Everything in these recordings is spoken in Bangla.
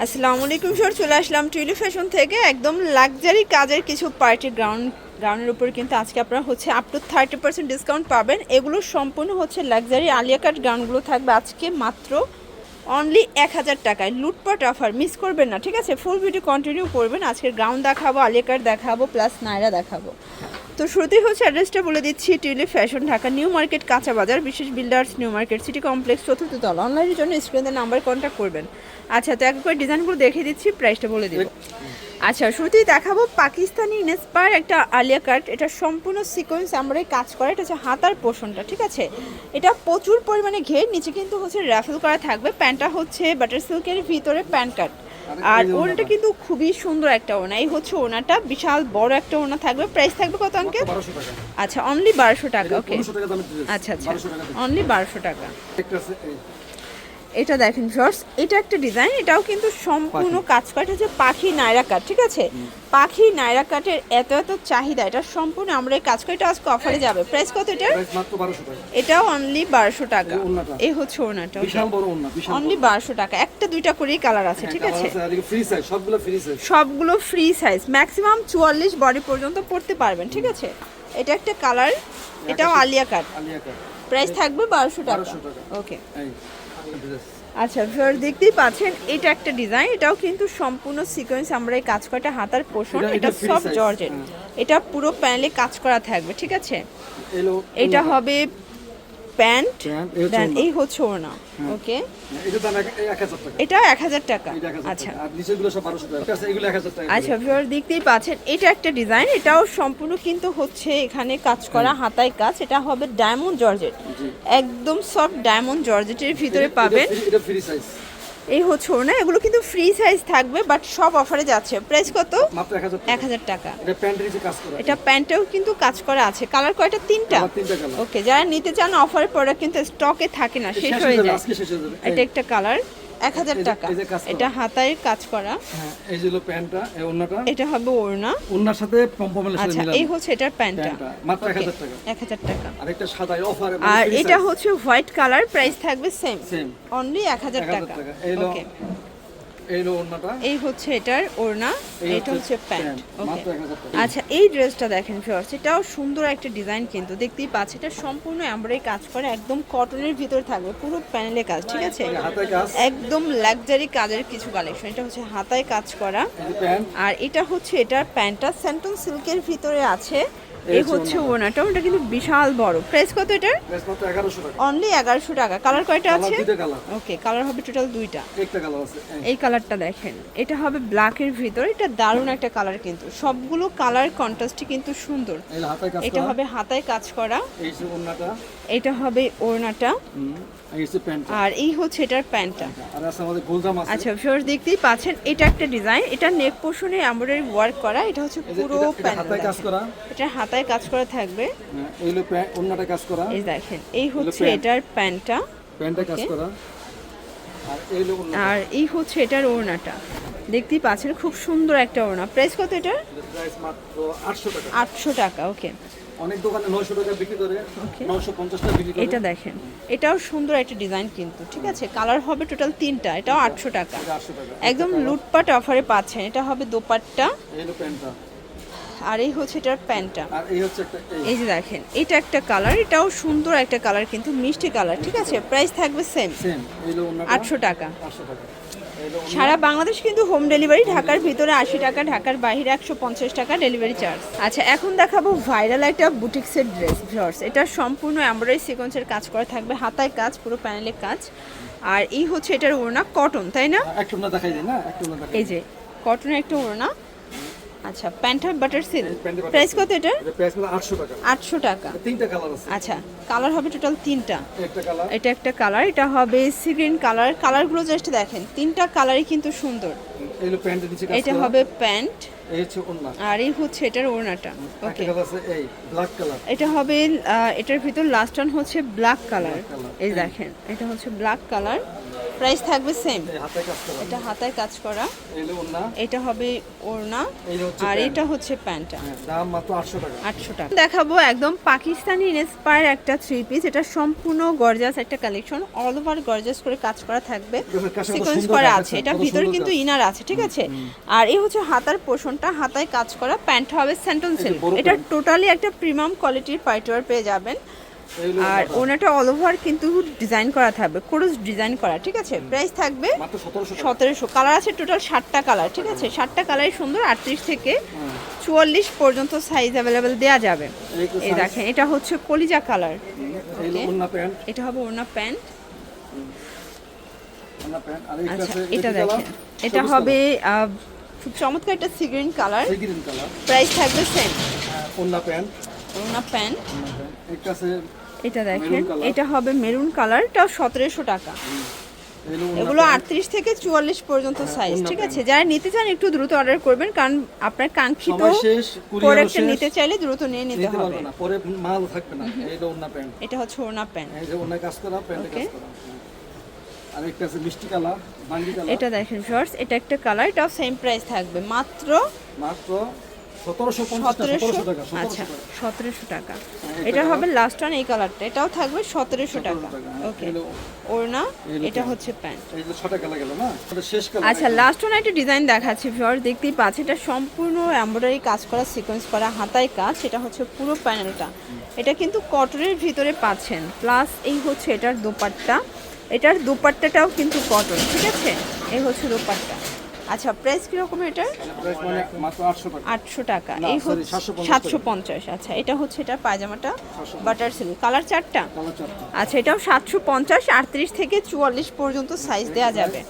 আসসালামু আলাইকুম স্যার, চলে আসলাম টুইলি ফ্যাশন থেকে একদম লাক্সারি কাজের কিছু পার্টি গ্রাউন্ডের উপর কিন্তু আজকে আপনারা হচ্ছে আপ টু 30% ডিসকাউন্ট পাবেন। এগুলো সম্পূর্ণ হচ্ছে লাক্সারি আলিয়া কাট গাউনগুলো থাকবে আজকে মাত্র অনলি 1000 টাকায়। লুটপাট অফার মিস করবেন না, ঠিক আছে? ফুল ভিডিও কন্টিনিউ করবেন। আজকের গাউন দেখাবো, আলিয়া কাট দেখাবো, প্লাস নায়রা দেখাবো। তো শুরুতেই হচ্ছে অ্যাড্রেসটা বলে দিচ্ছি, tulip fashion, Dhaka new market, কাঁচা বাজার, বিশেষ builders, new market, city complex, চতুর্থ তলা। অনলাইনের জন্য স্ক্রিনের নাম্বার কন্ট্যাক্ট করবেন। আচ্ছা, তো একবার ডিজাইনগুলো দেখিয়ে দিচ্ছি, প্রাইসটা বলে দিব। আচ্ছা, শুরুতেই দেখাবো পাকিস্তানি ইন্সপায়ার একটা আলিয়া কাট। এটা সম্পূর্ণ সিকোয়েন্স আমরা কাজ করা, এটা হচ্ছে হাতার পোর্শনটা, ঠিক আছে? এটা প্রচুর পরিমাণে ঘের, নিচে কিন্তু হচ্ছে র্যাফেল করা থাকবে। প্যান্টটা হচ্ছে বাটার সিল্কের ভিতরে প্যান্ট কাট, আর ওনাটা কিন্তু খুবই সুন্দর একটা ওনা। এই হচ্ছে ওনাটা, বিশাল বড় একটা ওনা থাকবে। প্রাইস থাকবে কত আঙ্কেল? আচ্ছা, অনলি 1200 টাকা। ওকে, আচ্ছা আচ্ছা, অনলি 1200 টাকা। এটা দেখেন শর্টস, এটা একটা ডিজাইন, এটাও কিন্তু সম্পূর্ণ কাজ করা, হচ্ছে পাখি নায়রা কাট, ঠিক আছে? পাখি নায়রা কাটের এত এত চাহিদা, এটা সম্পূর্ণ আমরা এই কাজ করি। এটা আজকে অফারে যাবে। প্রাইস কত এটা? এটাও অনলি 1200 টাকা। এই হচ্ছে ওনাটা, অনলি 1200 টাকা। একটা দুইটা করেই কালার আছে, ঠিক আছে? সবগুলো ফ্রি সাইজ, ম্যাক্সিমাম 44 বডি পর্যন্ত পড়তে পারবেন, ঠিক আছে? এটা একটা কালার, এটাও আলিয়া কাট। প্রাইস থাকবে 1200 টাকা। ওকে, আচ্ছা ভিউয়ার দেখতেই পাচ্ছেন, এটা একটা ডিজাইন, এটাও কিন্তু সম্পূর্ণ সিকোয়েন্স আমরা এই কাজ করাটা হাতার পোর্শন। এটা সব জর্জেট, এটা পুরো প্যানেলে কাজ করা থাকবে, ঠিক আছে? এটা হবে প্যান্ট, দেন এই হচ্ছে ওড়না। ওকে, এটা 1000 টাকা। আচ্ছা আচ্ছা ভিউয়ার দেখতেই পাচ্ছেন, এটা একটা ডিজাইন, এটাও সম্পূর্ণ কিন্তু হচ্ছে এখানে কাজ করা হাতায় কাজ। এটা হবে ডায়মন্ড জর্জেট, একদম সফট ডায়মন্ড জর্জেটের ভিতরে পাবেন। এই হচ্ছে ওনা, এগুলো কিন্তু ফ্রি সাইজ থাকবে, বাট সব অফারে যাচ্ছে। প্রাইস কত? মাত্র 1000 টাকা। এটা প্যান্টেও কিন্তু কাজ করা আছে। কালার কয়টা? তিনটা। ওকে, যারা নিতে চান অফারের প্রোডাক্ট কিন্তু স্টকে থাকে না, শেষ হয়ে যায়। এটা একটা কালার, 1000 টাকা। এটা হাতায় কাজ করা। হ্যাঁ, এই যে প্যান্টটা, এই ওন্নাটা, এটা হবে ওড়না, ওন্নার সাথে পমপমের সাথে মিলানো। এই হচ্ছে এটার প্যান্টটা, মাত্র 1000 টাকা। 1000 টাকা। আরেকটা সাদা অফারে, আর এটা হচ্ছে হোয়াইট কালার, প্রাইস থাকবে সেম অনলি 1000 টাকা। ওকে, এই ওন্নাটা, এই হচ্ছে এটার ওড়না, এটা হচ্ছে প্যান্ট। ওকে, মাত্র 1000 টাকা। আচ্ছা, এই ড্রেসটা দেখেন ভিউয়ার্স, এটাও সুন্দর একটা ডিজাইন কিন্তু দেখতেই পাচ্ছেন। এটা সম্পূর্ণ এমব্রয়ডারি কাজ করে, একদম কটনের ভিতর থাকবে, পুরো প্যানেলে কাজ, ঠিক আছে? একদম লাক্সারি কাজের কিছু কালেকশন। এটা হচ্ছে হাতায় কাজ করা, আর এটা হচ্ছে এটার প্যান্টটা স্যান্টন সিল্কের ভিতরে আছে। এই হচ্ছে ওনাটা, ওটা কিন্তু বিশাল বড়। প্রাইস কত এটার? অনলি 1100 টাকা। কালার কয়টা আছে? ওকে, কালার হবে টোটাল দুইটা। এই কালারটা দেখেন, এটা হবে ব্ল্যাকের ভিতর, এটা দারুণ একটা কালার কিন্তু। সবগুলো কালার কন্ট্রাস্টই কিন্তু সুন্দর। এটা হবে হাতায় কাজ করা, এটা হবে ওড়নাটা, আর এই হচ্ছে এটার প্যান্টটা। আচ্ছা ভিউয়ার্স দেখতেই পাচ্ছেন, এটা একটা ডিজাইন, এটা নেক পোর্শনে এমব্রয়ডারি ওয়ার্ক করা। এটা হচ্ছে পুরো প্যানেল এটা হাতায় কাজ করা থাকবে। এই দেখেন, এই হচ্ছে এটার প্যান্টটা, আর এই হচ্ছে এটার ওড়নাটা। দেখতেই পাচ্ছেন খুব সুন্দর একটা ওড়না। প্রাইস কত এটার? 800 টাকা। ওকে, অনেক দোকানে 900 টাকা বিক্রি করে, 950 টাকা বিক্রি করে। এটা দেখেন, এটাও সুন্দর একটা ডিজাইন কিন্তু, ঠিক আছে? কালার হবে টোটাল তিনটা, এটাও 800 টাকা। একদম লুটপাট অফারে পাচ্ছেন। এটা হবে দোপাট্টা, আর এই হচ্ছে এটার প্যান্টটা, আর এই হচ্ছে একটা, এই যে দেখেন, এটা একটা কালার, এটাও সুন্দর একটা কালার কিন্তু, মিষ্টি কালার, ঠিক আছে? প্রাইস থাকবে সেম 800 টাকা। সারা বাংলাদেশ কিন্তু হোম ডেলিভারি, ঢাকার ভিতরে 80 টাকা, ঢাকার বাইরে 150 টাকা ডেলিভারি চার্জ। আচ্ছা, এখন দেখাবো ভাইরাল একটা বুটিক্সের ড্রেস ভিউয়ার্স। এটা সম্পূর্ণ এমব্রয়ডারি সিকোয়েন্সের কাজ করা থাকবে, হাতায় কাজ, পুরো প্যানেলে কাজ, আর এই হচ্ছে এটার ওড়না, কটন, তাই না? এই যে কটনের একটা ওড়না। আচ্ছা, প্যান্ট বাটার সিল্ক। প্রাইস কত এটা? প্রাইস হলো 800 টাকা। 800 টাকা। তিনটা কালার আছে। আচ্ছা, কালার হবে টোটাল তিনটা। একটা কালার, এটা একটা কালার, এটা হবে সি গ্রিন কালার। কালারগুলো জাস্ট দেখেন, তিনটা কালারই কিন্তু সুন্দর। এই হলো প্যান্টের নিচে কাজ করা। এটা হবে প্যান্ট, এই হচ্ছে ওন্না। আর এই হচ্ছে এটার ওড়নাটা। ওকে, একটা আছে এই ব্ল্যাক কালার। এটা হবে এটার ভিতর লাস্ট ওয়ান হচ্ছে ব্ল্যাক কালার। Black color, এই দেখেন এটা হচ্ছে ব্ল্যাক কালার, প্রাইস থাকবে সেম। এই হাতে কাজ করা। এটা হাতায় কাজ করা, এই হলো ওন্না। এটা হবে ওড়না, এই হচ্ছে আর pant। এটা হচ্ছে প্যান্টটা। হ্যাঁ, দাম মাত্র 800 টাকা। 800 টাকা। দেখাবো একদম পাকিস্তানি ইন্সপায়ার একটা থ্রি পিস, এটা সম্পূর্ণ গর্জাস একটা কালেকশন, অল ওভার গর্জাস করে কাজ করা থাকবে, দেখুন, কাজটা কত সিকোয়েন্স সুন্দর করা কাজ আছে, আছে, এটা কত ভিতরে সুন্দর কিন্তু কাজ। ইনার আছে, ঠিক আছে। আর এই হচ্ছে হাতার পোর্শনটা, হাতায় কাজ করা, প্যান্ট হবে স্যান্টন সিল্ক। বড় এটা pant। টোটালি একটা প্রিমিয়াম কোয়ালিটির পাইটওয়ার পেয়ে যাবেন। এই হলো আর ওন্নাটা। ওনাটা অল ওভার কিন্তু ডিজাইন করা থাকবে, ক্রস ডিজাইন করা, ঠিক আছে। প্রাইস থাকবে মাত্র 1700 টাকা। 1700। কালার আছে টোটাল 60টা কালার, ঠিক আছে। 60টা কালারই সুন্দর, 38 থেকে 44 পর্যন্ত সাইজ অ্যাভেলেবেল দেওয়া যাবে। এই দেখেন এটা হচ্ছে কলিজা কালার, এই হলো ওন্না প্যান্ট। এটা হবে ওড়না প্যান্ট। ওন্না প্যান্ট। আর একটা আচ্ছা, আছে এটা রেড দেখেন কালার, এটা সবুজ হবে খুব চমৎকার একটা sea green colour, colour, green colour. Price থাকবে সেম। ওন্না প্যান্ট। ওড়না প্যান্ট, ওন্না প্যান্ট। একটা আছে এটা দেখেন মেরুন কালার। এটা হবে মেরুন কালার, এটাও 1700 টাকা। এই হলো ওন্না এগুলো প্যান্ট। 38 থেকে 44 পর্যন্ত সাইজ, ওড়না ঠিক আছে। প্যান্ট। যারা নিতে চান একটু দ্রুত অর্ডার করবেন, কারণ আপনার কাঙ্ক্ষিত সময় শেষ, কুরিয়ারও প্রোডাক্টটা শেষ। নিতে চাইলে দ্রুত নিয়ে নিতে নিতে হবে। পারবে না, পরে মাল থাকবে না। এই হলো ওন্না প্যান্ট। এটা হচ্ছে ওড়না প্যান্ট। এই যে ওন্না কাজ করা, প্যান্টে Okay. কাজ করা। আর একটা আছে মিষ্টি কালার, বাঙ্গি কালার। এটা দেখেন শর্টস, এটা একটা কালার, এটাও সেম প্রাইস থাকবে মাত্র মাত্র 1750 টাকা। 1700 আচ্ছা টাকা। 1700 টাকা। হ্যাঁ, এটা এটা হবে লাস্ট ওয়ান, এই কালারটা, এটাও থাকবে 1700 টাকা। টাকা। ওকে, এলো ওড়না, এলো এটা pant। হচ্ছে প্যান্ট। এই যে 6টা কালার গেল না, এটা শেষ কালার। আচ্ছা, লাস্ট ওয়ান একটা ডিজাইন দেখাচ্ছি ভিউয়ার, দেখতেই পাচ্ছি এটা সম্পূর্ণ এমব্রয়ডারি কাজ করা, সিকোয়েন্স করা, হাতায় কাজ, এটা হচ্ছে পুরো প্যানেলটা। এটা কিন্তু কটনের ভিতরে পাচ্ছেন, প্লাস এই হচ্ছে এটার দোপাট্টা, এটার দোপাট্টাটাও কিন্তু কটন, ঠিক আছে। এই হচ্ছে দোপাট্টা। আচ্ছা, প্রাইস কিরকম এটার? প্রাইস মানে মাত্র 800 টাকা। 800 টাকা। না, এই sorry, হচ্ছে 750 750। আচ্ছা, এটা হচ্ছে এটার পায়জামাটা, বাটার সিল্ক, কালার 4টা। কালার 4টা। আচ্ছা, এটাও 750, 38 থেকে 44 পর্যন্ত সাইজ দেওয়া যাবে।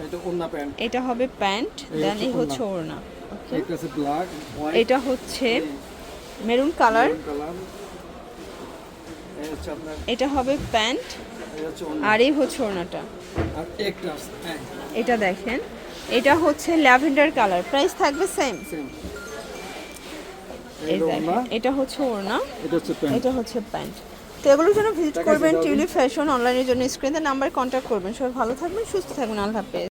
এটা ওন্না প্যান্ট। এটা হবে প্যান্ট, এই দেন এই হচ্ছে হচ্ছে ওড়না। ওকে, একটা আছে ব্ল্যাক, হোয়াইট, এটা হচ্ছে মেরুন কালার, কালার। এই হচ্ছে আপনার, এটা হবে প্যান্ট, এই হচ্ছে ওন্না। আর এই হচ্ছে ওড়নাটা। আর একটা আছে হ্যাঁ এটা দেখেন, এটা হচ্ছে ল্যাভেন্ডার কালার, প্রাইস থাকবে সেম। সেম। এই এই দেখেন ওন্না, এটা হচ্ছে ওড়না, এটা হচ্ছে প্যান্ট। এটা হচ্ছে প্যান্ট। তো এগুলোর জন্য ভিজিট দেখাচ্ছি করবেন তাহলে। টিউলিপ ফ্যাশন, অনলাইনের জন্য স্ক্রিনে নাম্বার কন্ট্যাক্ট করবেন। সবাই ভালো থাকবেন, সুস্থ থাকবেন, আল্লাহ হাফেজ।